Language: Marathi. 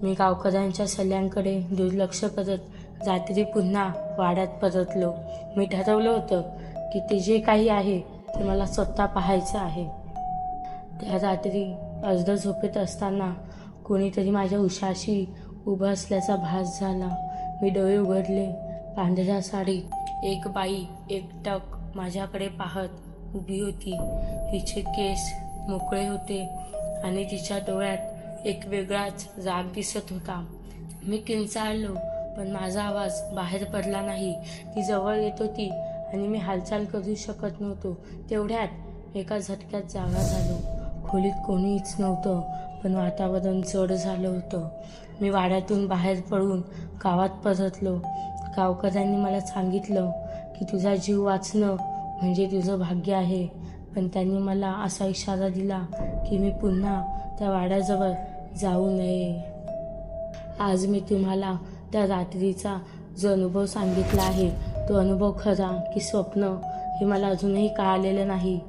मी गावकऱ्यांच्या सल्ल्यांकडे दुर्लक्ष करत रात्री पुन्हा वाड्यात परतलो. मी ठरवलं होतं की ते जे काही आहे ते मला स्वतः पाहायचं आहे. त्या रात्री अर्ध झोपेत असताना कोणीतरी माझ्या उशाशी उभं असल्याचा भास झाला. मी डोळे उघडले. पांढऱ्या साडीत एक बाई एकटक माझ्याकडे पाहत उभी होती. तिचे केस मोकळे होते आणि तिच्या डोळ्यात एक वेगळाच राग दिसत होता. मी किंचाळलो, पण माझा आवाज बाहेर पडला नाही. ती जवळ येत होती आणि मी हालचाल करू शकत नव्हतो. तेवढ्यात एका झटक्यात जागा झालो. खोलीत कोणीच नव्हतं, पण वातावरण जड झालं होतं. मी वाड्यातून बाहेर पडून गावात परतलो. गावकऱ्यांनी मला सांगितलं की तुझा जीव वाचणं म्हणजे तुझं भाग्य आहे, पण त्यांनी मला असा इशारा दिला की मी पुन्हा त्या वाड्याजवळ जाऊ नये. आज मी तुम्हाला त्या रात्रीचा जो अनुभव सांगितला आहे, तो अनुभव खरा की स्वप्न हे मला अजूनही कळालेलं नाही.